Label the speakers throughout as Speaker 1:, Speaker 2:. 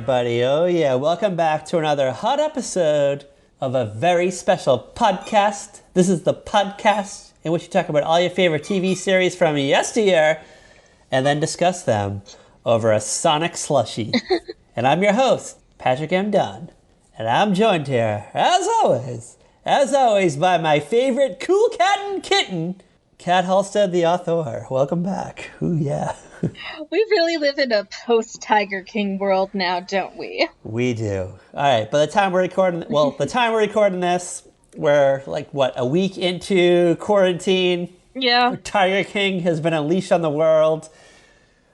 Speaker 1: everybody. Oh, yeah. Welcome back to another hot episode of a very special podcast. This is the podcast in which you talk about all your favorite TV series from yesteryear and then discuss them over a Sonic slushie. And I'm your host, Patrick M. Dunn. And I'm joined here, as always, by my favorite cool cat and kitten, Kat Halstead, the author. Welcome back. Ooh, yeah.
Speaker 2: We really live in a post-Tiger King world now, don't we?
Speaker 1: We do. All right, by the time we're recording, this, we're a week into quarantine.
Speaker 2: Yeah.
Speaker 1: Tiger King has been unleashed on the world,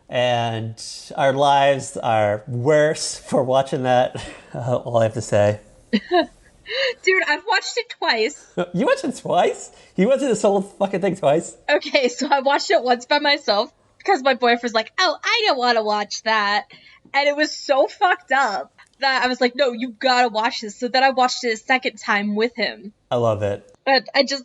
Speaker 1: and our lives are worse for watching that. All I have to say.
Speaker 2: Dude, I've watched it twice.
Speaker 1: You watched it twice? You went through this whole fucking thing twice?
Speaker 2: Okay, so I watched it once by myself because my boyfriend's like, oh, I don't want to watch that. And it was so fucked up that I was like, no, you gotta watch this. So then I watched it a second time with him.
Speaker 1: I love it.
Speaker 2: But I still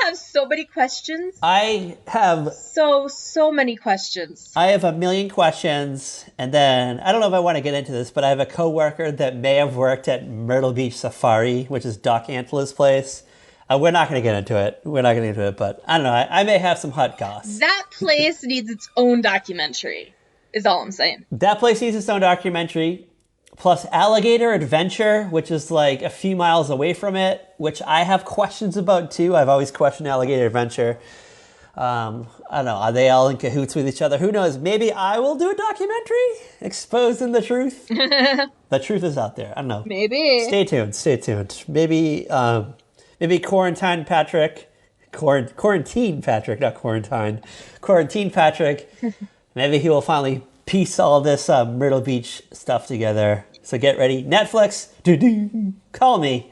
Speaker 2: have so many questions.
Speaker 1: I have
Speaker 2: so many questions.
Speaker 1: I have a million questions, and then I don't know if I want to get into this, but I have a coworker that may have worked at Myrtle Beach Safari, which is Doc Antela's place. We're not going to get into it. But I don't know. I may have some hot goss.
Speaker 2: That place needs its own documentary, is all I'm saying.
Speaker 1: That place needs its own documentary. Plus Alligator Adventure, which is like a few miles away from it, which I have questions about too. I've always questioned Alligator Adventure. I don't know. Are they all in cahoots with each other? Who knows? Maybe I will do a documentary exposing the truth. The truth is out there. I don't know.
Speaker 2: Maybe.
Speaker 1: Stay tuned. Maybe Quarantine Patrick. Quarantine Patrick. Maybe he will finally piece all this Myrtle Beach stuff together. So get ready. Netflix, call me.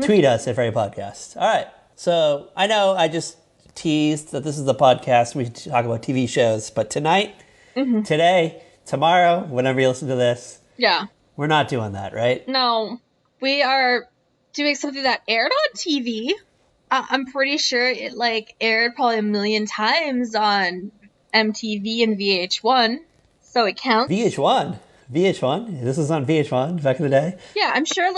Speaker 1: Tweet us at Very Podcast. All right. So I know I just teased that this is the podcast. We talk about TV shows. But tonight, today, tomorrow, whenever you listen to this, we're not doing that, right?
Speaker 2: No. We are doing something that aired on TV. I'm pretty sure it aired probably a million times on MTV and VH1. So it counts.
Speaker 1: VH1? This is on VH1 back in the day?
Speaker 2: Yeah, I'm sure,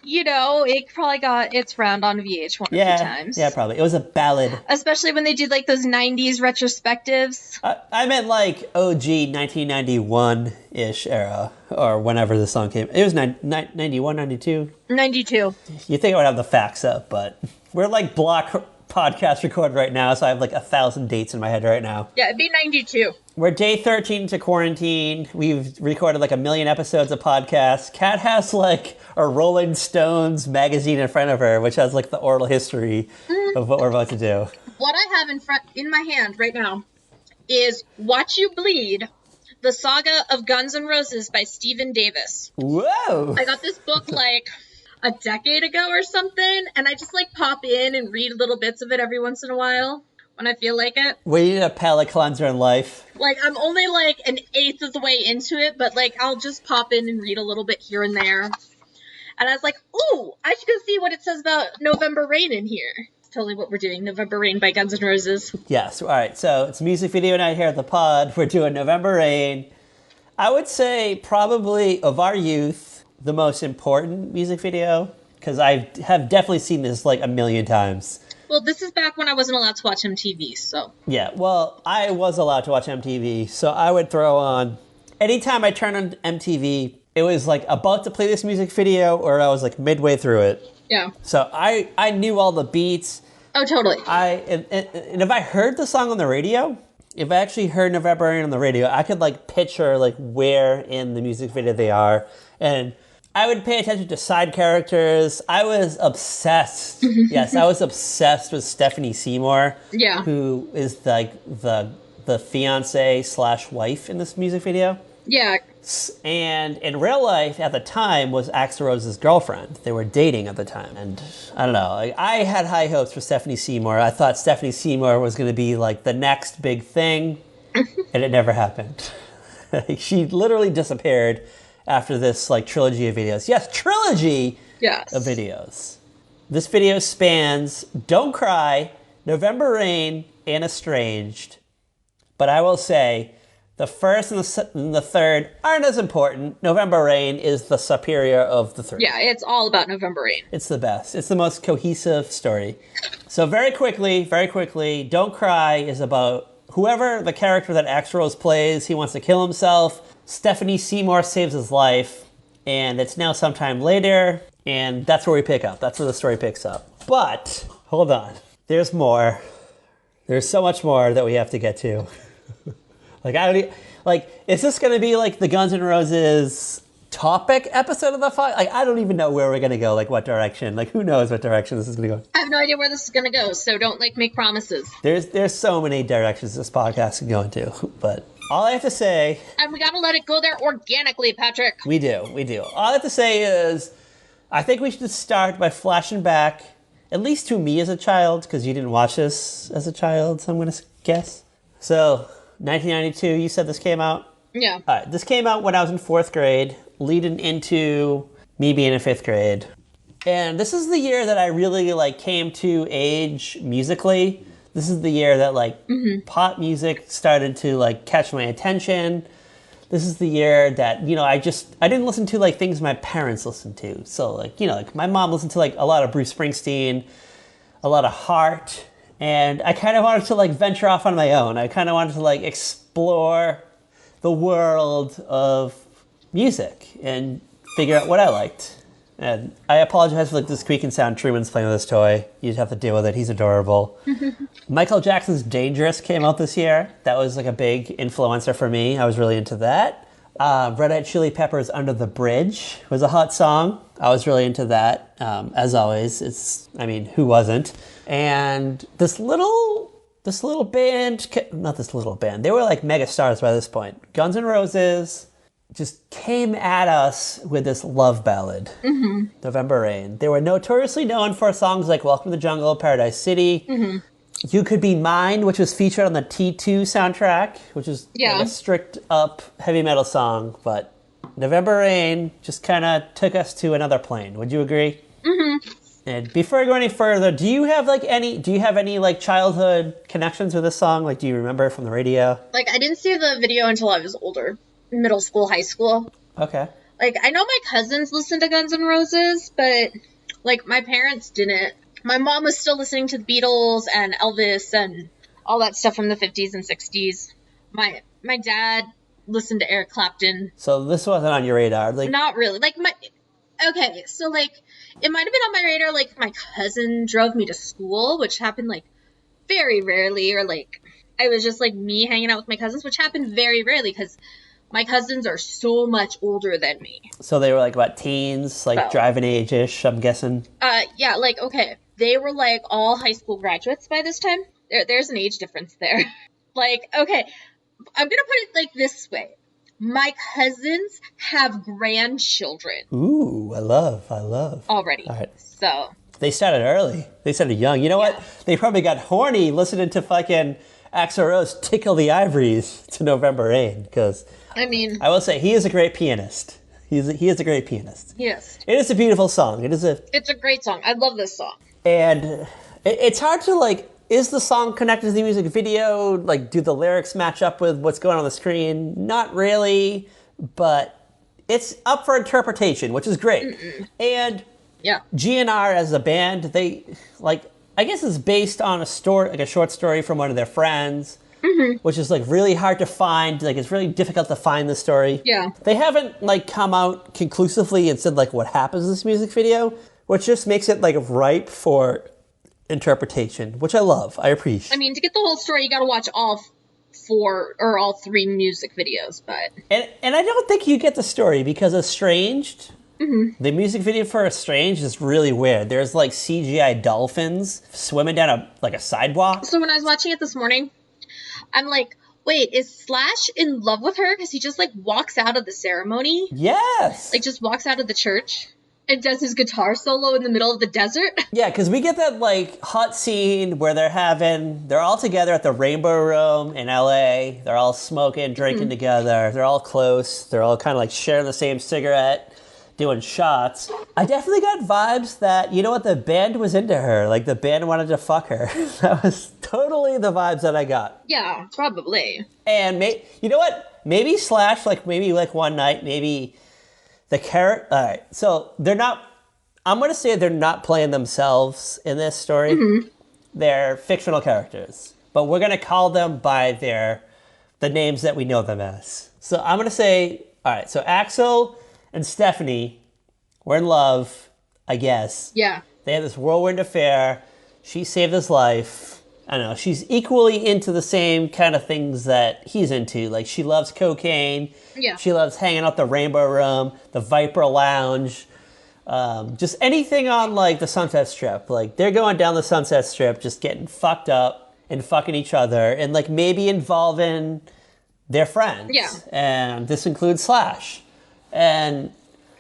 Speaker 2: it probably got its round on VH1 a few times.
Speaker 1: Yeah, probably. It was a ballad.
Speaker 2: Especially when they did, those 90s retrospectives.
Speaker 1: I meant, OG 1991-ish era, or whenever the song came. It was 91, 92?
Speaker 2: 92.
Speaker 1: You think I would have the facts up, but we're, block podcast recorded right now, so I have 1,000 dates in my head right now.
Speaker 2: Yeah, it'd be 92.
Speaker 1: We're day 13 to quarantine. We've recorded a million episodes of podcasts. Kat has a Rolling Stones magazine in front of her, which has the oral history of what we're about to do.
Speaker 2: What I have in my hand right now is Watch You Bleed, the Saga of Guns N' Roses by Stephen Davis.
Speaker 1: Whoa!
Speaker 2: I got this book a decade ago or something, and I just pop in and read little bits of it every once in a while when I feel like it.
Speaker 1: We need a palate cleanser in life.
Speaker 2: I'm only an eighth of the way into it, but I'll just pop in and read a little bit here and there. And I was like, ooh, I should go see what it says about November Rain in here. It's totally what we're doing, November Rain by Guns N' Roses.
Speaker 1: Yes, all right, so it's music video night here at the pod. We're doing November Rain. I would say probably of our youth, the most important music video, because I have definitely seen this a million times.
Speaker 2: Well, this is back when I wasn't allowed to watch MTV, so.
Speaker 1: Yeah, well, I was allowed to watch MTV, so I would throw on, anytime I turned on MTV, it was about to play this music video, or I was midway through it.
Speaker 2: Yeah.
Speaker 1: So I knew all the beats.
Speaker 2: Oh, totally.
Speaker 1: And if I heard the song on the radio, if I actually heard November Rain on the radio, I could picture where in the music video they are, and I would pay attention to side characters. I was obsessed. Yes, I was obsessed with Stephanie Seymour.
Speaker 2: Yeah.
Speaker 1: Who is the fiance/wife in this music video.
Speaker 2: Yeah.
Speaker 1: And in real life, at the time, was Axl Rose's girlfriend. They were dating at the time. And I don't know. I had high hopes for Stephanie Seymour. I thought Stephanie Seymour was going to be the next big thing. And it never happened. She literally disappeared after this trilogy of videos. Yes, trilogy of videos. This video spans Don't Cry, November Rain, and Estranged. But I will say The first and the third aren't as important. November Rain is the superior of the three.
Speaker 2: Yeah, it's all about November Rain.
Speaker 1: It's the best. It's the most cohesive story. So very quickly, Don't Cry is about whoever the character that Axl Rose plays, he wants to kill himself. Stephanie Seymour saves his life, and it's now sometime later, and that's where we pick up. That's where the story picks up. But, hold on. There's more. There's so much more that we have to get to. Is this going to be like the Guns N' Roses topic episode of the fight? I don't even know where we're going to go, what direction. Who knows what direction this is going to go.
Speaker 2: I have no idea where this is going to go, so don't, make promises.
Speaker 1: There's so many directions this podcast can go into, but all I have to say...
Speaker 2: And we got to let it go there organically, Patrick.
Speaker 1: We do. All I have to say is, I think we should start by flashing back, at least to me as a child, because you didn't watch this as a child, so I'm going to guess. So... 1992, you said this came out?
Speaker 2: Yeah.
Speaker 1: All right, this came out when I was in 4th grade, leading into me being in 5th grade. And this is the year that I really, came to age musically. This is the year that, pop music started to, catch my attention. This is the year that, I didn't listen to, things my parents listened to. So, my mom listened to, a lot of Bruce Springsteen, a lot of Heart. And I kind of wanted to, venture off on my own. I kind of wanted to, explore the world of music and figure out what I liked. And I apologize for, the squeaking sound Truman's playing with this toy. You'd have to deal with it. He's adorable. Michael Jackson's Dangerous came out this year. That was, a big influencer for me. I was really into that. Red Hot Chili Peppers' Under the Bridge was a hot song. I was really into that. As always, who wasn't? And this little band, not this little band, they were mega stars by this point. Guns N' Roses just came at us with this love ballad, November Rain. They were notoriously known for songs like Welcome to the Jungle, Paradise City, You Could Be Mine, which was featured on the T2 soundtrack, which is a strict up heavy metal song, but November Rain just kind of took us to another plane. Would you agree? Mm-hmm. And before I go any further, do you have any childhood connections with this song? Do you remember it from the radio?
Speaker 2: I didn't see the video until I was older, middle school, high school.
Speaker 1: Okay.
Speaker 2: I know my cousins listened to Guns N' Roses, but my parents didn't. My mom was still listening to the Beatles and Elvis and all that stuff from the 50s and 60s. My dad listened to Eric Clapton.
Speaker 1: So this wasn't on your radar?
Speaker 2: Not really. Okay, so, it might have been on my radar, my cousin drove me to school, which happened, very rarely, or, I was just, me hanging out with my cousins, which happened very rarely, because my cousins are so much older than me.
Speaker 1: So they were, about teens, driving age-ish, I'm guessing?
Speaker 2: Yeah, okay, they were, all high school graduates by this time. There's an age difference there. Okay, I'm gonna put it, this way. My cousins have grandchildren.
Speaker 1: Ooh, I love.
Speaker 2: Already.
Speaker 1: All right.
Speaker 2: So.
Speaker 1: They started early. They started young. You know what? They probably got horny listening to fucking Axl Rose tickle the ivories to November Rain. Because, I will say, he is a great pianist. He is a great pianist.
Speaker 2: Yes.
Speaker 1: It is a beautiful song. It's
Speaker 2: a great song. I love this song.
Speaker 1: And it's hard to, is the song connected to the music video? Do the lyrics match up with what's going on the screen? Not really, but it's up for interpretation, which is great. And GNR as a band, they, I guess it's based on a story, a short story from one of their friends, which is, really hard to find. It's really difficult to find the story.
Speaker 2: Yeah.
Speaker 1: They haven't, come out conclusively and said, what happens in this music video, which just makes it, ripe for interpretation, which I love. I appreciate.
Speaker 2: To get the whole story, you got to watch all 3 music videos, but
Speaker 1: and I don't think you get the story because Estranged. The music video for Estranged is really weird. There's CGI dolphins swimming down a sidewalk.
Speaker 2: So when I was watching it this morning, I'm like, wait, is Slash in love with her? Because he just walks out of the ceremony.
Speaker 1: Yes.
Speaker 2: Just walks out of the church. And does his guitar solo in the middle of the desert.
Speaker 1: Yeah, because we get that, hot scene where they're all together at the Rainbow Room in L.A. They're all smoking, drinking together. They're all close. They're all kind of, sharing the same cigarette, doing shots. I definitely got vibes that, the band was into her. The band wanted to fuck her. That was totally the vibes that I got.
Speaker 2: Yeah, probably.
Speaker 1: And, you know what? maybe Slash, like maybe like one night, maybe the character. All right, so they're not. I'm going to say they're not playing themselves in this story. Mm-hmm. They're fictional characters, but we're going to call them by the names that we know them as. So I'm going to say, all right, so Axel and Stephanie were in love, I guess.
Speaker 2: Yeah.
Speaker 1: They had this whirlwind affair. She saved his life. I don't know. She's equally into the same kind of things that he's into. Like, she loves cocaine.
Speaker 2: Yeah.
Speaker 1: She loves hanging out the Rainbow Room, the Viper Lounge. Just anything on, like, the Sunset Strip. Like, they're going down the Sunset Strip, just getting fucked up and fucking each other. And, like, maybe involving their friends.
Speaker 2: Yeah.
Speaker 1: And this includes Slash. And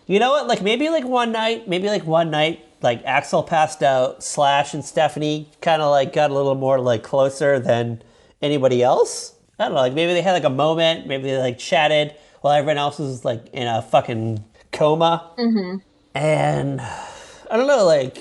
Speaker 1: you know what? Like, maybe one night, like, Axel passed out. Slash and Stephanie kind of, like, got a little more, like, closer than anybody else. I don't know. Like, maybe they had, like, a moment. Maybe they, like, chatted while everyone else was, like, in a fucking coma. Mm-hmm. And I don't know, like,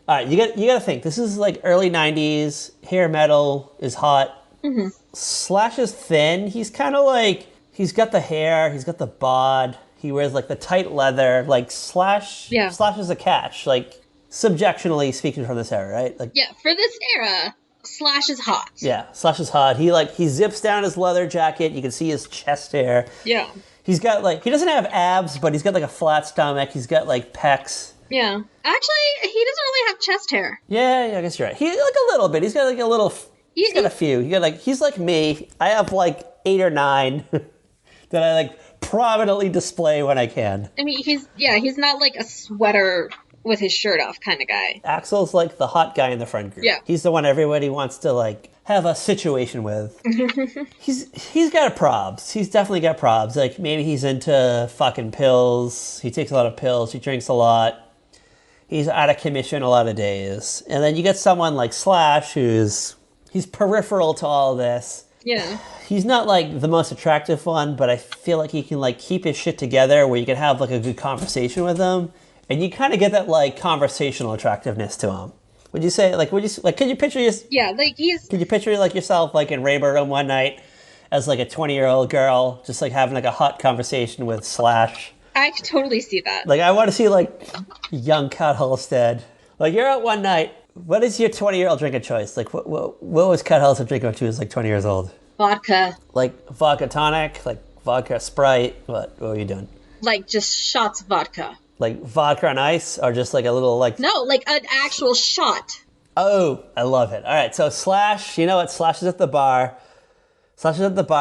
Speaker 1: all right, you got to think. This is, like, early 90s. Hair metal is hot. Mm-hmm. Slash is thin. He's kind of, like, he's got the hair. He's got the bod. He wears, like, the tight leather. Like, Slash is a catch. Like, subjectionally speaking from this era, right? Like,
Speaker 2: yeah, for this era, Slash is hot.
Speaker 1: Yeah, Slash is hot. He zips down his leather jacket. You can see his chest hair.
Speaker 2: Yeah.
Speaker 1: He's got, like, he doesn't have abs, but he's got, like, a flat stomach. He's got, like, pecs.
Speaker 2: Yeah. Actually, he doesn't really have chest hair.
Speaker 1: Yeah, I guess you're right. He, like, a little bit. He's got, like, a little, he's got a few. He's like me. I have, like, 8 or 9 that I, like, prominently display when I can.
Speaker 2: I mean, he's not, like, a sweater with his shirt off kind of guy.
Speaker 1: Axel's, like, the hot guy in the friend group.
Speaker 2: Yeah.
Speaker 1: He's the one everybody wants to, like, have a situation with. He's got probs. He's definitely got probs. Like, maybe he's into fucking pills. He takes a lot of pills. He drinks a lot. He's out of commission a lot of days. And then you get someone like Slash he's peripheral to all this.
Speaker 2: Yeah.
Speaker 1: He's not, like, the most attractive one, but I feel like he can, like, keep his shit together where you can have, like, a good conversation with him. And you kind of get that, like, conversational attractiveness to him. Would you say, like, could you picture could you picture, like, yourself, like, in Rainbow Room one night as, like, a 20-year-old girl just, like, having, like, a hot conversation with Slash?
Speaker 2: I could totally see that.
Speaker 1: Like, I want to see, like, young Cut Halstead. Like, you're out one night. What is your 20-year-old drink of choice? Like, what was Cut Halstead drinking when she was, like, 20 years old?
Speaker 2: Vodka.
Speaker 1: Like, vodka tonic? Like, vodka Sprite? What were you doing?
Speaker 2: Like, just shots of vodka.
Speaker 1: Like, vodka on ice? Or just, like, a little, like...
Speaker 2: No, like an actual shot.
Speaker 1: Oh, I love it. All right, so Slash, you know what? Slash is at the bar.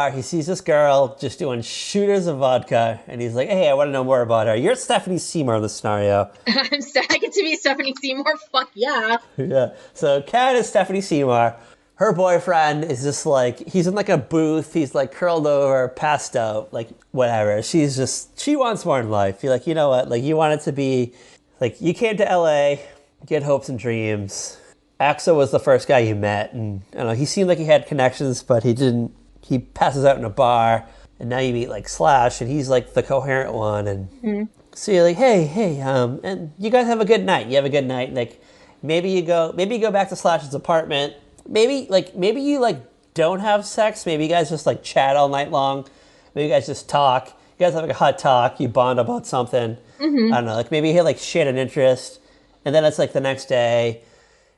Speaker 1: He sees this girl just doing shooters of vodka, and he's like, hey, I want to know more about her. You're Stephanie Seymour in this scenario.
Speaker 2: I get to be Stephanie Seymour? Fuck yeah.
Speaker 1: Yeah. So Kat is Stephanie Seymour. Her boyfriend is just, like, he's in, like, a booth. He's, like, curled over, passed out, like, whatever. She wants more in life. You're like, you know what? Like, you want it to be, like, you came to LA, you had hopes and dreams. Axel was the first guy you met, and I don't know, he seemed like he had connections, but he didn't. He passes out in a bar, and now you meet, like, Slash, and he's, like, the coherent one, and so you're like, hey, and you guys have a good night. You have a good night. Like, maybe you go back to Slash's apartment. Maybe you, like, don't have sex. Maybe you guys just, like, chat all night long. Maybe you guys just talk. You guys have, like, a hot talk. You bond about something. Mm-hmm. I don't know. Like, maybe you had, like, shared an interest, and then it's, like, the next day,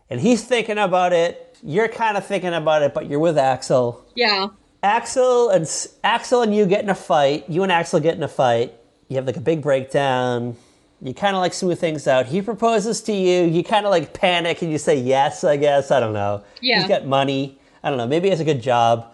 Speaker 1: and he's thinking about it. You're kind of thinking about it, but you're with Axel.
Speaker 2: Yeah.
Speaker 1: Axel and you get in a fight. You and Axel get in a fight. You have, like, a big breakdown. You kind of, like, smooth things out. He proposes to you. You kind of, like, panic and you say yes, I guess. I don't know. Yeah. He's got money. I don't know. Maybe he has a good job.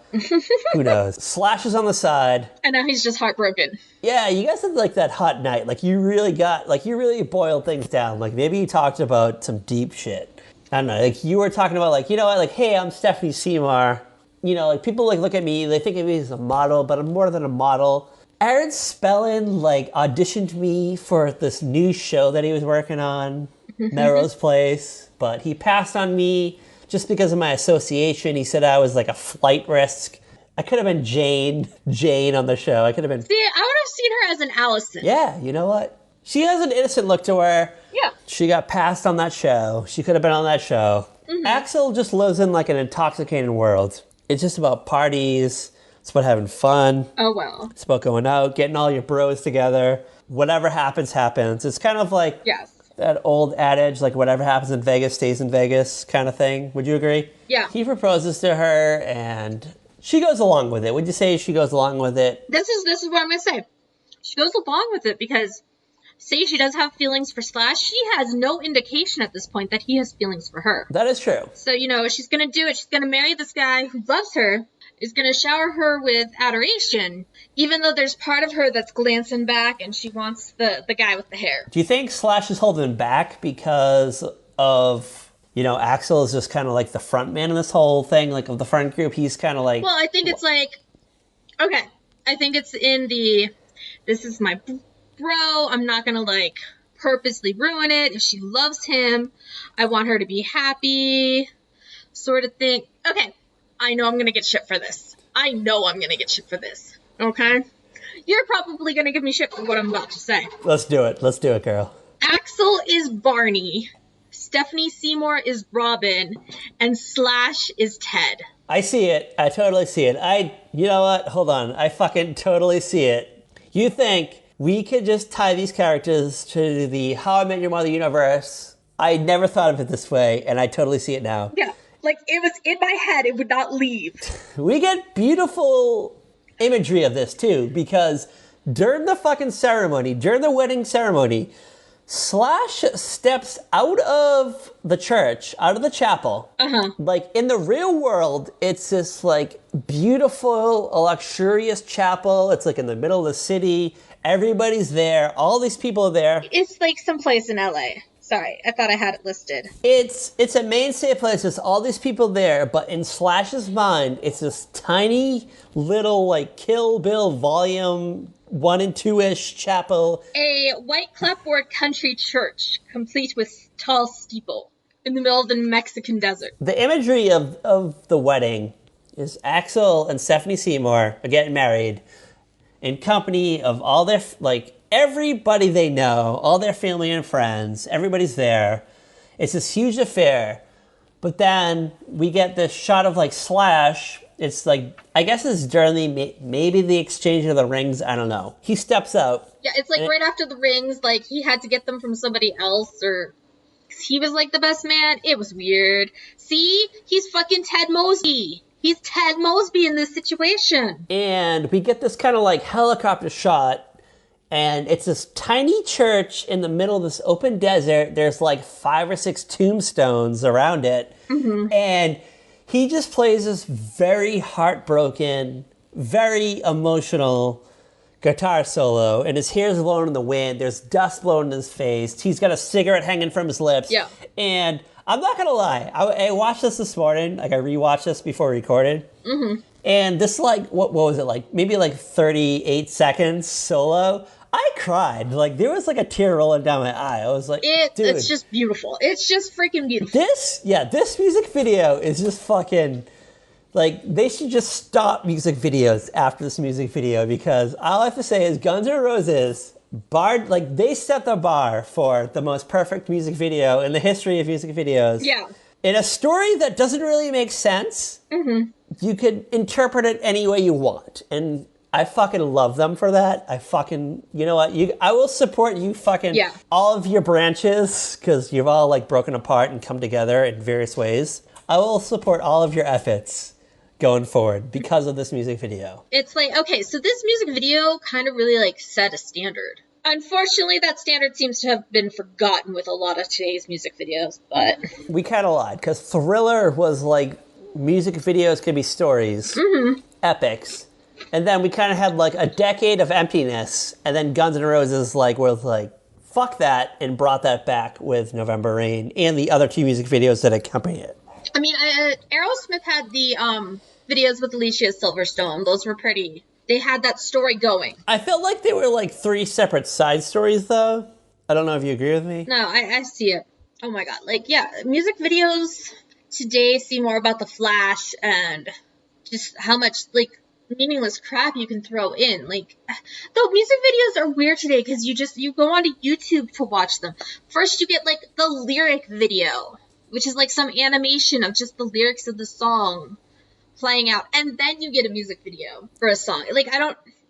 Speaker 1: Who knows? Slash is on the side.
Speaker 2: And now he's just heartbroken.
Speaker 1: Yeah, you guys had, like, that hot night. Like, you really boiled things down. Like, maybe you talked about some deep shit. I don't know. Like, you were talking about, like, you know what? Like, hey, I'm Stephanie Seymour. You know, like, people, like, look at me. They think of me as a model, but I'm more than a model. Aaron Spellin, like, auditioned me for this new show that he was working on, Melrose Place, but he passed on me just because of my association. He said I was, like, a flight risk. I could have been Jane on the show. I could have been...
Speaker 2: See, I would have seen her as an Allison.
Speaker 1: Yeah, you know what? She has an innocent look to her.
Speaker 2: Yeah.
Speaker 1: She got passed on that show. She could have been on that show. Mm-hmm. Axel just lives in, like, an intoxicating world. It's just about parties. It's about having fun.
Speaker 2: Oh, well.
Speaker 1: It's about going out, getting all your bros together. Whatever happens, happens. It's kind of like that old adage, like whatever happens in Vegas stays in Vegas kind of thing. Would you agree?
Speaker 2: Yeah.
Speaker 1: He proposes to her, and she goes along with it. Would you say she goes along with it?
Speaker 2: This is what I'm going to say. She goes along with it because, say she does have feelings for Slash, she has no indication at this point that he has feelings for her.
Speaker 1: That is true.
Speaker 2: So, she's going to do it. She's going to marry this guy who loves her, is going to shower her with adoration, even though there's part of her that's glancing back and she wants the guy with the hair.
Speaker 1: Do you think Slash is holding back because of, Axel is just kind of like the front man in this whole thing, like of the front group? He's kind of like...
Speaker 2: Well, I think it's like, okay, I think it's in the, this is my bro, I'm not going to like purposely ruin it. If she loves him, I want her to be happy, sort of thing. Okay. I know I'm going to get shit for this. Okay? You're probably going to give me shit for what I'm about to say.
Speaker 1: Let's do it, girl.
Speaker 2: Axel is Barney. Stephanie Seymour is Robin. And Slash is Ted.
Speaker 1: I see it. I totally see it. You know what? Hold on. I fucking totally see it. You think we could just tie these characters to the How I Met Your Mother universe? I never thought of it this way, and I totally see it now.
Speaker 2: Yeah. Like, it was in my head. It would not leave.
Speaker 1: We get beautiful imagery of this, too, because during the fucking ceremony, during the wedding ceremony, Slash steps out of the church, out of the chapel.
Speaker 2: Uh-huh.
Speaker 1: Like, in the real world, it's this, like, beautiful, luxurious chapel. It's, like, in the middle of the city. Everybody's there. All these people are there.
Speaker 2: It's, like, someplace in L.A., Sorry, I thought I had it listed.
Speaker 1: It's a mainstay place. There's all these people there, but in Slash's mind, it's this tiny little, like, Kill Bill volume 1 and 2-ish chapel.
Speaker 2: A white clapboard country church, complete with tall steeple, in the middle of the Mexican desert.
Speaker 1: The imagery of the wedding is Axel and Stephanie Seymour are getting married in company of all their, like, everybody they know, all their family and friends, everybody's there. It's this huge affair. But then we get this shot of, like, Slash. It's like, I guess it's during maybe the exchange of the rings. I don't know. He steps out.
Speaker 2: Yeah, it's like right after the rings, like, he had to get them from somebody else, or he was, like, the best man. It was weird. See? He's fucking Ted Mosby. He's Ted Mosby in this situation.
Speaker 1: And we get this kind of, like, helicopter shot. And it's this tiny church in the middle of this open desert. There's like 5 or 6 tombstones around it.
Speaker 2: Mm-hmm.
Speaker 1: And he just plays this very heartbroken, very emotional guitar solo. And his hair's blowing in the wind. There's dust blowing in his face. He's got a cigarette hanging from his lips.
Speaker 2: Yeah.
Speaker 1: And I'm not going to lie. I watched this morning. Like, I rewatched this before we recorded.
Speaker 2: Mm-hmm.
Speaker 1: And this, like, what was it? Like, maybe like 38 seconds solo. I cried. Like, there was like a tear rolling down my eye. I was like, dude.
Speaker 2: It's just beautiful. It's just freaking beautiful.
Speaker 1: This music video is just fucking, like, they should just stop music videos after this music video, because all I have to say is Guns N' Roses, they set the bar for the most perfect music video in the history of music videos.
Speaker 2: Yeah.
Speaker 1: In a story that doesn't really make sense,
Speaker 2: mm-hmm.
Speaker 1: You could interpret it any way you want. And I fucking love them for that. You know what? I will support you fucking all of your branches, because you've all, like, broken apart and come together in various ways. I will support all of your efforts going forward because of this music video.
Speaker 2: It's like, okay, so this music video kind of really, like, set a standard. Unfortunately, that standard seems to have been forgotten with a lot of today's music videos, but...
Speaker 1: We kind of lied, because Thriller was, like, music videos could be stories,
Speaker 2: mm-hmm.
Speaker 1: epics. And then we kind of had, like, a decade of emptiness, and then Guns N' Roses, like, was like, fuck that, and brought that back with November Rain and the other 2 music videos that accompany it.
Speaker 2: I mean, Aerosmith had the videos with Alicia Silverstone. Those were pretty... They had that story going.
Speaker 1: I felt like they were, like, 3 separate side stories, though. I don't know if you agree with me.
Speaker 2: No, I see it. Oh my god. Like, yeah, music videos today seem more about the flash and just how much, like, meaningless crap you can throw in. Like, the music videos are weird today because you go onto YouTube to watch them. First you get, like, the lyric video, which is like some animation of just the lyrics of the song. playing out, and then you get a music video for a song. Like,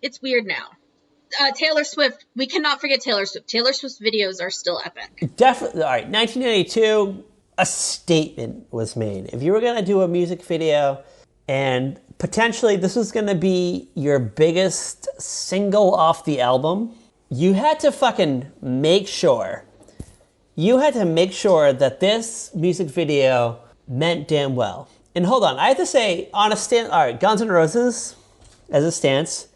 Speaker 2: it's weird now. Taylor Swift, we cannot forget Taylor Swift. Taylor Swift's videos are still epic.
Speaker 1: Definitely. All right, 1992, a statement was made. If you were going to do a music video and potentially this was going to be your biggest single off the album, you had to fucking make sure. You had to make sure that this music video meant damn well. And hold on, I have to say, all right, Guns N' Roses, as it stands,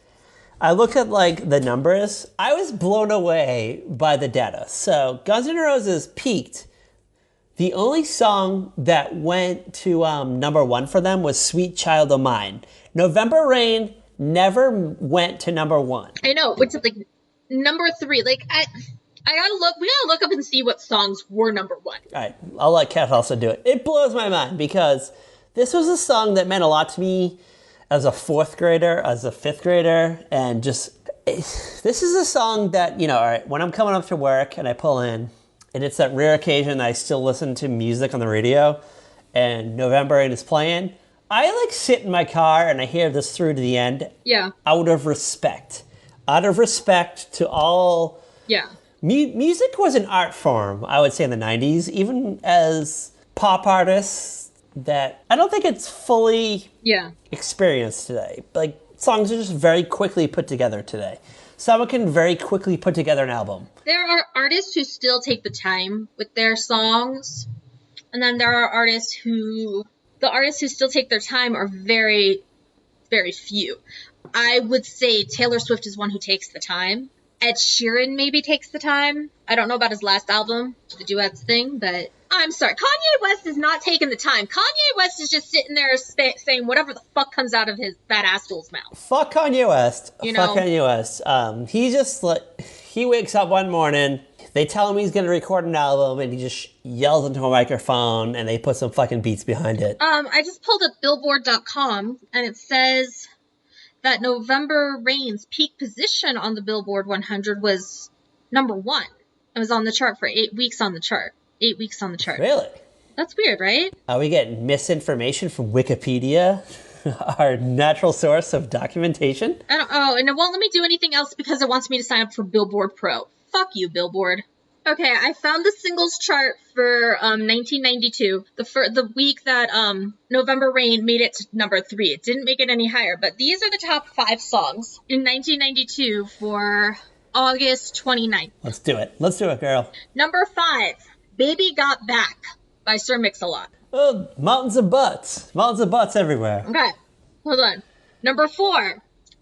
Speaker 1: I looked at like the numbers. I was blown away by the data. So Guns N' Roses peaked. The only song that went to number one for them was Sweet Child of Mine. November Rain never went to number one.
Speaker 2: I know, which is like number three. Like I gotta look. We gotta look up and see what songs were number one.
Speaker 1: All right, I'll let Kat also do it. It blows my mind because this was a song that meant a lot to me as a fourth grader, as a fifth grader, and just, this is a song that, you know, all right, when I'm coming up to work and I pull in, and it's that rare occasion that I still listen to music on the radio, and November Rain is playing, I like sit in my car and I hear this through to the end.
Speaker 2: Yeah.
Speaker 1: Out of respect. Out of respect to all.
Speaker 2: Yeah.
Speaker 1: Music was an art form, I would say, in the 90s, even as pop artists that I don't think it's fully experienced today. Like, songs are just very quickly put together today. Someone can very quickly put together an album.
Speaker 2: There are artists who still take the time with their songs, and then there are artists who still take their time are very, very few. I would say Taylor Swift is one who takes the time. Ed Sheeran maybe takes the time. I don't know about his last album, the duets thing, but I'm sorry. Kanye West is not taking the time. Kanye West is just sitting there saying whatever the fuck comes out of his fat asshole's mouth.
Speaker 1: Fuck Kanye West.
Speaker 2: Fuck
Speaker 1: Kanye West. He just, he wakes up one morning, they tell him he's going to record an album, and he just yells into a microphone, and they put some fucking beats behind it.
Speaker 2: I just pulled up Billboard.com, and it says that November Rain's peak position on the Billboard 100 was number one. It was on the chart for 8 weeks on the chart. 8 weeks on the chart.
Speaker 1: Really?
Speaker 2: That's weird, right?
Speaker 1: Are we getting misinformation from Wikipedia? Our natural source of documentation?
Speaker 2: And it won't let me do anything else because it wants me to sign up for Billboard Pro. Fuck you, Billboard. Okay, I found the singles chart for 1992, the week that November Rain made it to number 3. It didn't make it any higher, but these are the top 5 songs in 1992 for August 29th.
Speaker 1: Let's do it. Let's do it, girl.
Speaker 2: Number 5, Baby Got Back by Sir Mix-a-Lot.
Speaker 1: Oh, mountains of butts. Mountains of butts everywhere.
Speaker 2: Okay, hold on. Number 4,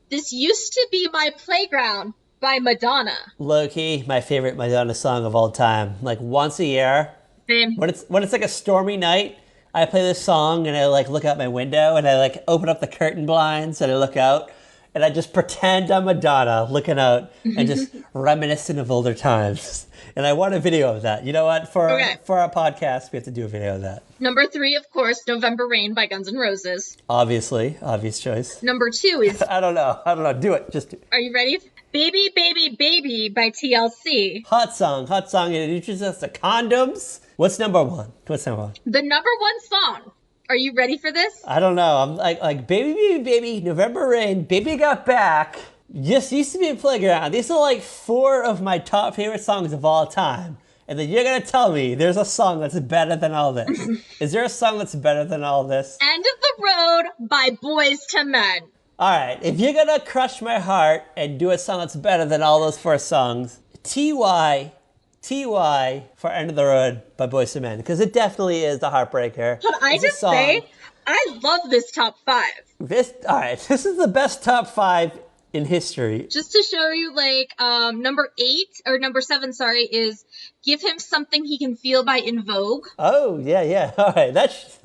Speaker 2: This Used to Be My Playground by Madonna.
Speaker 1: Low-key, my favorite Madonna song of all time. Like, once a year.
Speaker 2: Same.
Speaker 1: When it's like a stormy night, I play this song and I like look out my window and I like open up the curtain blinds and I look out and I just pretend I'm Madonna looking out and just reminiscent of older times. And I want a video of that. You know what? For our podcast, we have to do a video of that.
Speaker 2: Number 3, of course, November Rain by Guns N' Roses.
Speaker 1: Obviously. Obvious choice.
Speaker 2: Number 2 is...
Speaker 1: I don't know. Do it. Just do it.
Speaker 2: Are you ready? Baby, Baby, Baby by TLC.
Speaker 1: Hot song. It introduces us to condoms. What's number 1?
Speaker 2: The number 1 song. Are you ready for this?
Speaker 1: I don't know. I'm like Baby, Baby, Baby, November Rain, Baby Got Back. Just used to be a playground. These are like 4 of my top favorite songs of all time. And then you're going to tell me there's a song that's better than all this. Is there a song that's better than all this?
Speaker 2: End of the Road by Boys to Men.
Speaker 1: All right. If you're going to crush my heart and do a song that's better than all those 4 songs, T.Y. for End of the Road by Boys to Men. Because it definitely is the heartbreaker.
Speaker 2: Can I just say, I love this top 5.
Speaker 1: This is the best top 5 in history.
Speaker 2: Just to show you, like, number 7, is Give Him Something He Can Feel by In Vogue.
Speaker 1: Oh, yeah. All right,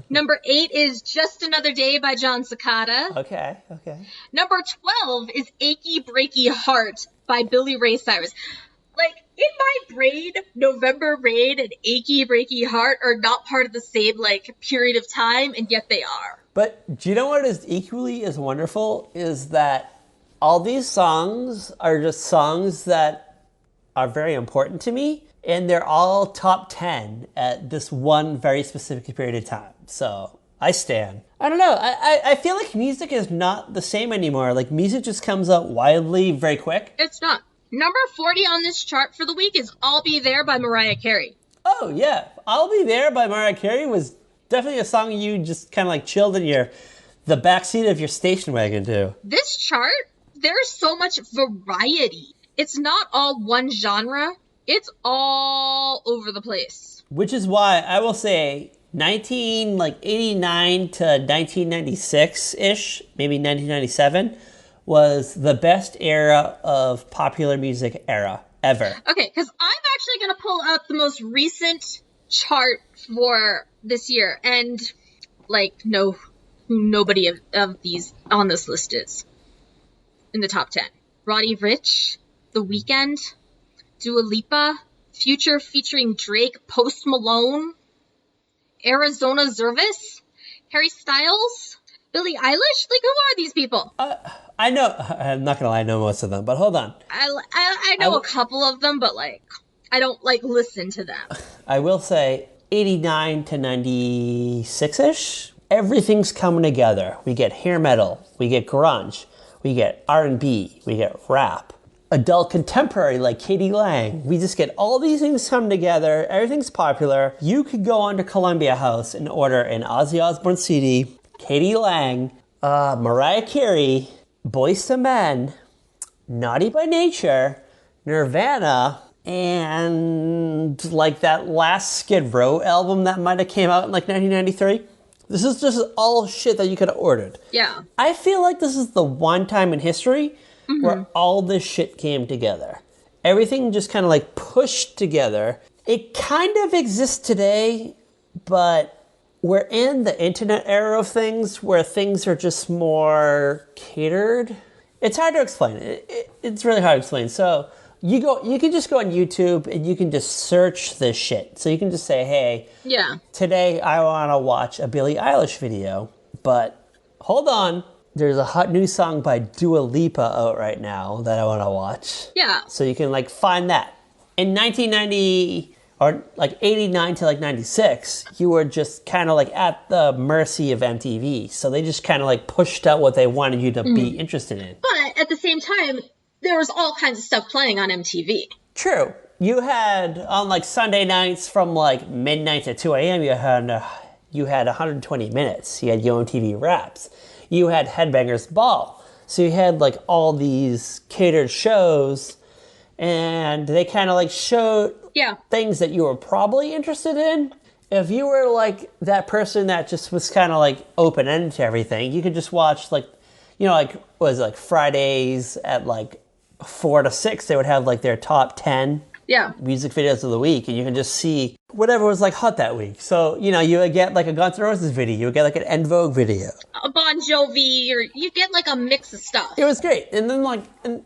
Speaker 2: Number 8 is Just Another Day by John Cicada.
Speaker 1: Okay.
Speaker 2: Number 12 is Achy Breaky Heart by Billy Ray Cyrus. Like, in my brain, November Rain and Achy Breaky Heart are not part of the same, like, period of time, and yet they are.
Speaker 1: But do you know what is equally as wonderful is that all these songs are just songs that are very important to me, and they're all top 10 at this one very specific period of time. So I stan. I don't know. I feel like music is not the same anymore. Like, music just comes out wildly very quick.
Speaker 2: It's not. Number 40 on this chart for the week is I'll Be There by Mariah Carey.
Speaker 1: Oh, yeah. I'll Be There by Mariah Carey was definitely a song you just kind of like chilled in the backseat of your station wagon to.
Speaker 2: This chart, there's so much variety. It's not all one genre. It's all over the place.
Speaker 1: Which is why I will say 1989 to 1996-ish, maybe 1997, was the best era of popular music era ever.
Speaker 2: Okay, because I'm actually going to pull up the most recent chart for this year and, like, know who nobody of these on this list is in the top 10. Roddy Ricch, The Weeknd, Dua Lipa, Future featuring Drake, Post Malone, Arizona Zervis, Harry Styles, Billie Eilish. Like, who are these people?
Speaker 1: I know. I'm not gonna lie, I know most of them, but hold on.
Speaker 2: I know a couple of them, but like, I don't like listen to them.
Speaker 1: I will say 89 to 96-ish. Everything's coming together. We get hair metal, we get grunge, we get R&B, we get rap. Adult contemporary like Katie Lang. We just get all these things come together. Everything's popular. You could go onto Columbia House and order an Ozzy Osbourne CD, Katie Lang, Mariah Carey, Boyz II Men, Naughty by Nature, Nirvana, and like that last Skid Row album that might have came out in like 1993. This is just all shit that you could have ordered.
Speaker 2: Yeah.
Speaker 1: I feel like this is the one time in history where all this shit came together. Everything just kind of like pushed together. It kind of exists today, but we're in the internet era of things where things are just more catered. It's hard to explain. It's really hard to explain. So you can just go on YouTube and you can just search this shit. So you can just say, hey,
Speaker 2: Yeah.
Speaker 1: today I want to watch a Billie Eilish video, but hold on. There's a hot new song by Dua Lipa out right now that I want to watch.
Speaker 2: Yeah.
Speaker 1: So you can like find that. In 1990 or like 89 to like 96, you were just kind of like at the mercy of MTV. So they just kind of like pushed out what they wanted you to be interested in.
Speaker 2: But at the same time, there was all kinds of stuff playing on MTV.
Speaker 1: True. You had on like Sunday nights from like midnight to 2 a.m. You had 120 minutes. You had Yo MTV Raps. You had Headbangers Ball. So you had like all these catered shows, and they kind of like showed things that you were probably interested in. If you were like that person that just was kind of like open-ended to everything, you could just watch like, you know, like, was it like Fridays at like 4 to 6, they would have like their top 10 music videos of the week, and you can just see whatever was like hot that week. So, you know, you would get like a Guns N' Roses video, you would get like an En Vogue video,
Speaker 2: A Bon Jovi, or you get like a mix of stuff.
Speaker 1: It was great. And then like, and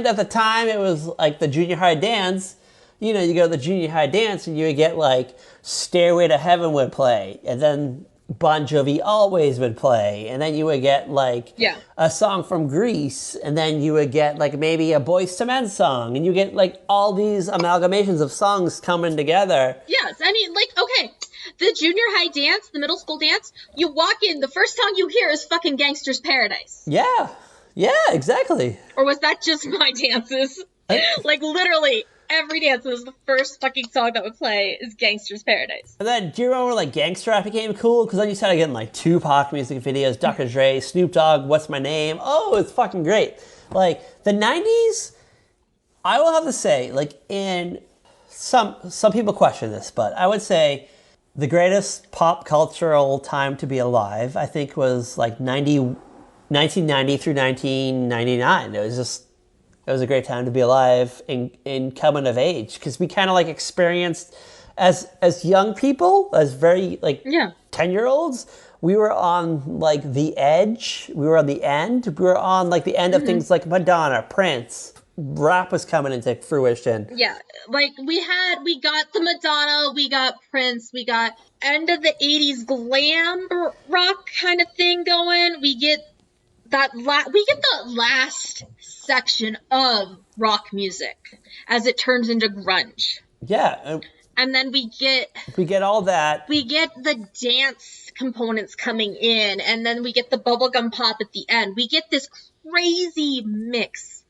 Speaker 1: at the time it was like the junior high dance. You know, you go to the junior high dance and you would get like Stairway to Heaven would play, and then Bon Jovi Always would play, and then you would get like a song from Grease, and then you would get like maybe a Boyz II Men song, and you get like all these amalgamations of songs coming together.
Speaker 2: Yes, I mean, like, okay, the junior high dance, the middle school dance, you walk in, the first song you hear is fucking Gangster's Paradise.
Speaker 1: Yeah, exactly.
Speaker 2: Or was that just my dances? Like, literally, every dance was the first fucking song that would play is Gangster's Paradise.
Speaker 1: And then, do you remember when like gangster rap became cool? Because then you started getting like Tupac music videos, Dr. Dre, Snoop Dogg, What's My Name? Oh, it's fucking great. Like, the 90s, I will have to say, like, in some people question this, but I would say the greatest pop cultural time to be alive, I think, was like 1990 through 1999. It was a great time to be alive in coming of age, because we kind of like experienced as young people, as very like 10-year-olds, we were on like the edge. We were on the end. We were on like the end of things like Madonna, Prince. Rap was coming into fruition.
Speaker 2: Yeah, like we got the Madonna, we got Prince, we got end of the 80s glam rock kind of thing going. We get the last section of rock music as it turns into grunge.
Speaker 1: Yeah.
Speaker 2: And then we get
Speaker 1: all that.
Speaker 2: We get the dance components coming in, and then we get the bubblegum pop at the end. We get this crazy mix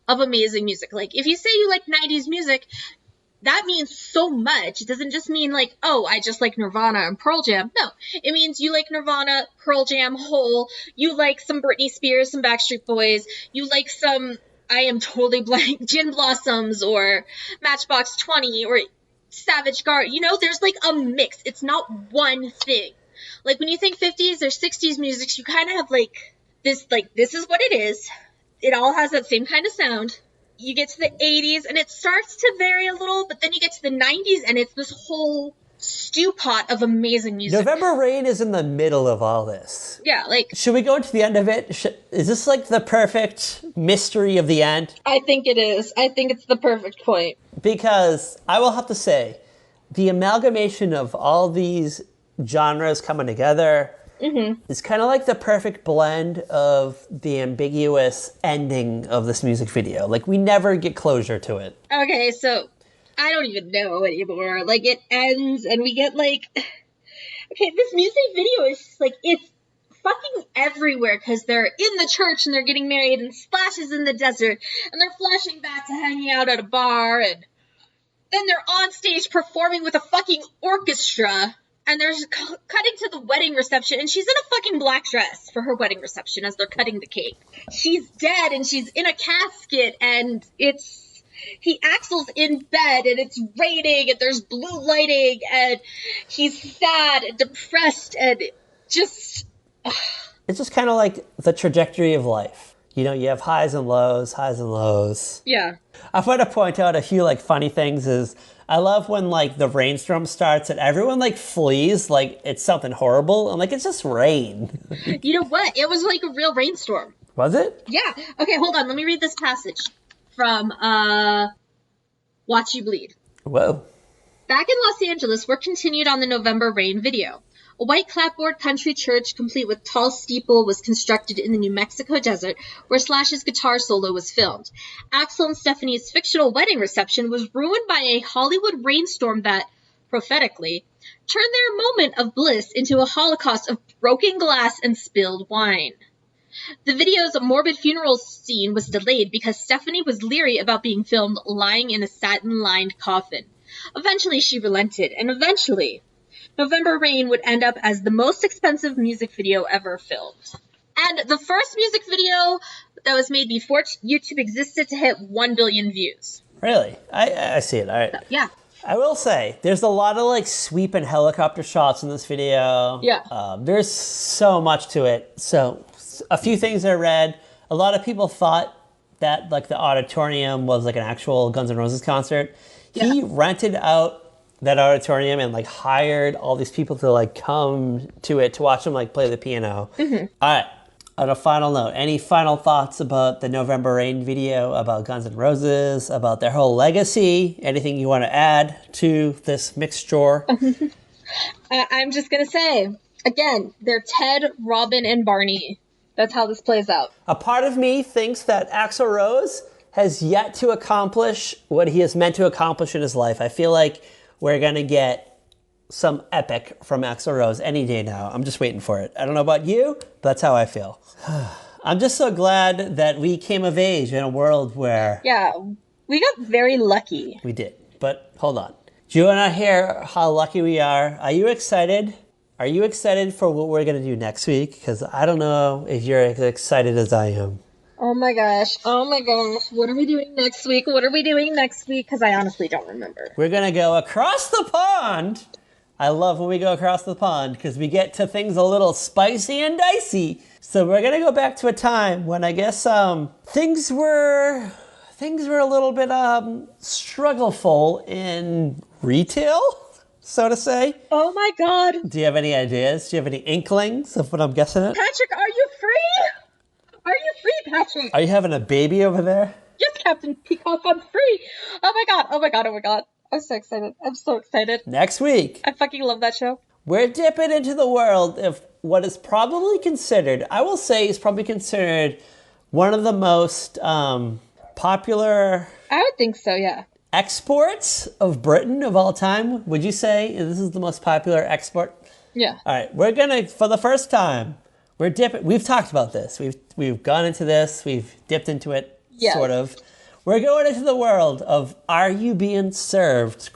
Speaker 2: of amazing music. Like, if you say you like 90s music, that means so much. It doesn't just mean like, oh, I just like Nirvana and Pearl Jam. No, it means you like Nirvana, Pearl Jam, Hole. You like some Britney Spears, some Backstreet Boys. You like some, I am totally blank, Gin Blossoms or Matchbox 20 or Savage Garden. You know, there's like a mix. It's not one thing. Like when you think 50s or 60s music, you kind of have like, this is what it is. It all has that same kind of sound. You get to the 80s and it starts to vary a little, but then you get to the 90s and it's this whole stew pot of amazing music.
Speaker 1: November Rain is in the middle of all this.
Speaker 2: Yeah, like...
Speaker 1: Should we go into the end of it? Is this like the perfect mystery of the end?
Speaker 2: I think it is. I think it's the perfect point.
Speaker 1: Because I will have to say, the amalgamation of all these genres coming together is kind of like the perfect blend of the ambiguous ending of this music video. Like, we never get closure to it.
Speaker 2: Okay, so I don't even know anymore. Like, it ends and we get like... Okay, this music video is just like, it's fucking everywhere because they're in the church and they're getting married and Splash is in the desert and they're flashing back to hanging out at a bar and then they're on stage performing with a fucking orchestra. And they're cutting to the wedding reception, and she's in a fucking black dress for her wedding reception as they're cutting the cake. She's dead, and she's in a casket, and Axel's in bed, and it's raining, and there's blue lighting, and he's sad and depressed, and just...
Speaker 1: It's just kind of like the trajectory of life. You know, you have highs and lows, highs and lows.
Speaker 2: Yeah.
Speaker 1: I want to point out a few, like, funny things is... I love when, like, the rainstorm starts and everyone, like, flees like it's something horrible. I'm like, it's just rain.
Speaker 2: You know what? It was like a real rainstorm.
Speaker 1: Was it?
Speaker 2: Yeah. Okay, hold on. Let me read this passage from Watch You Bleed.
Speaker 1: Whoa.
Speaker 2: Back in Los Angeles, work continued on the November Rain video. A white clapboard country church, complete with tall steeple, was constructed in the New Mexico desert, where Slash's guitar solo was filmed. Axel and Stephanie's fictional wedding reception was ruined by a Hollywood rainstorm that, prophetically, turned their moment of bliss into a holocaust of broken glass and spilled wine. The video's morbid funeral scene was delayed because Stephanie was leery about being filmed lying in a satin-lined coffin. Eventually, she relented, and eventually... November Rain would end up as the most expensive music video ever filmed. And the first music video that was made before YouTube existed to hit 1 billion views.
Speaker 1: Really? I see it. All right.
Speaker 2: So, yeah.
Speaker 1: I will say, there's a lot of, like, sweeping helicopter shots in this video.
Speaker 2: Yeah.
Speaker 1: There's so much to it. So, a few things I read. A lot of people thought that, like, the auditorium was, like, an actual Guns N' Roses concert.
Speaker 2: Yeah.
Speaker 1: He rented out that auditorium and, like, hired all these people to, like, come to it to watch him, like, play the piano.
Speaker 2: Mm-hmm.
Speaker 1: All right. On a final note, any final thoughts about the November Rain video, about Guns N' Roses, about their whole legacy? Anything you want to add to this mixture?
Speaker 2: I'm just going to say, again, they're Ted, Robin, and Barney. That's how this plays out.
Speaker 1: A part of me thinks that Axl Rose has yet to accomplish what he is meant to accomplish in his life. I feel like we're going to get some epic from Axl Rose any day now. I'm just waiting for it. I don't know about you, but that's how I feel. I'm just so glad that we came of age in a world where...
Speaker 2: Yeah, we got very lucky.
Speaker 1: We did. But hold on. Do you want to hear how lucky we are? Are you excited? Are you excited for what we're going to do next week? Because I don't know if you're as excited as I am.
Speaker 2: Oh my gosh. What are we doing next week? Because I honestly don't remember.
Speaker 1: We're going to go across the pond. I love when we go across the pond because we get to things a little spicy and dicey. So we're going to go back to a time when I guess things were a little bit struggleful in retail, so to say.
Speaker 2: Oh my God.
Speaker 1: Do you have any ideas? Do you have any inklings of what I'm guessing at?
Speaker 2: Patrick, are you free? Are you free, Patrick?
Speaker 1: Are you having a baby over there?
Speaker 2: Yes, Captain Peacock, I'm free. Oh my god. I'm so excited.
Speaker 1: Next week.
Speaker 2: I fucking love that show.
Speaker 1: We're dipping into the world of what is probably considered, I will say is probably considered one of the most popular...
Speaker 2: I would think so, yeah.
Speaker 1: Exports of Britain of all time. Would you say this is the most popular export
Speaker 2: Yeah.
Speaker 1: All right, we're gonna, for the first time, we're dipping. We've talked about this. We've gone into this. We've dipped into it, sort of. We're going into the world of "Are you being served?" ?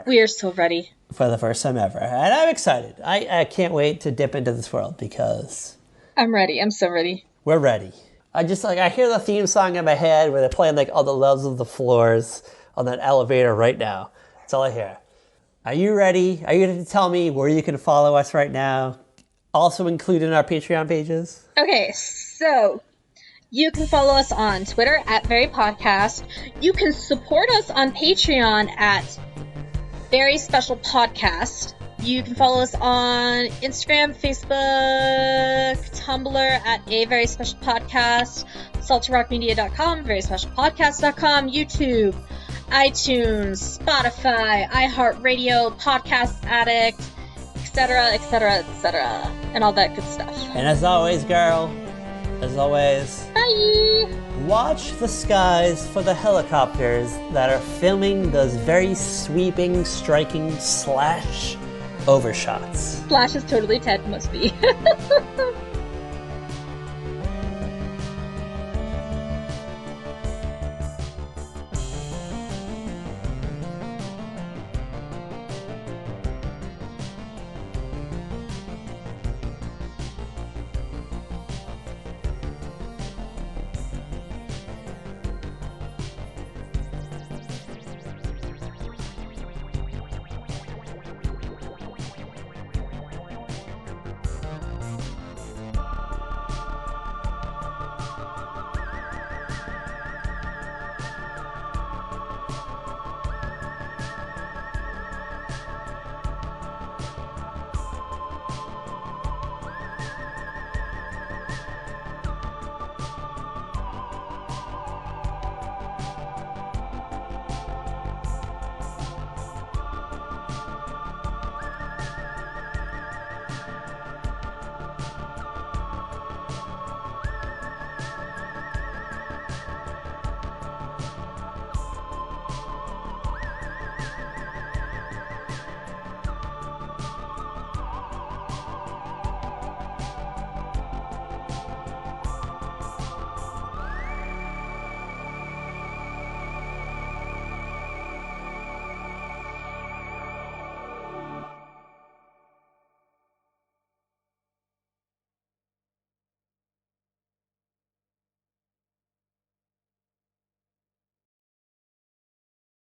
Speaker 2: We are so ready
Speaker 1: for the first time ever, and I'm excited. I can't wait to dip into this world because
Speaker 2: I'm ready. I'm so ready.
Speaker 1: We're ready. I hear the theme song in my head where they're playing like all the loves of the floors on that elevator right now. That's all I hear. Are you ready? Are you ready to tell me where you can follow us right now? Also included in our Patreon pages?
Speaker 2: Okay, so you can follow us on Twitter at Very Podcast. You can support us on Patreon at Very Special Podcast. You can follow us on Instagram, Facebook, Tumblr at A Very Special Podcast, saltyrockmedia.com, veryspecialpodcast.com, YouTube, iTunes, Spotify, iHeartRadio, Podcast Addict, etc., etc., etc., and all that good stuff.
Speaker 1: And as always, girl, as always,
Speaker 2: bye!
Speaker 1: Watch the skies for the helicopters that are filming those very sweeping, striking slash overshots.
Speaker 2: Slash is totally Ted, must be.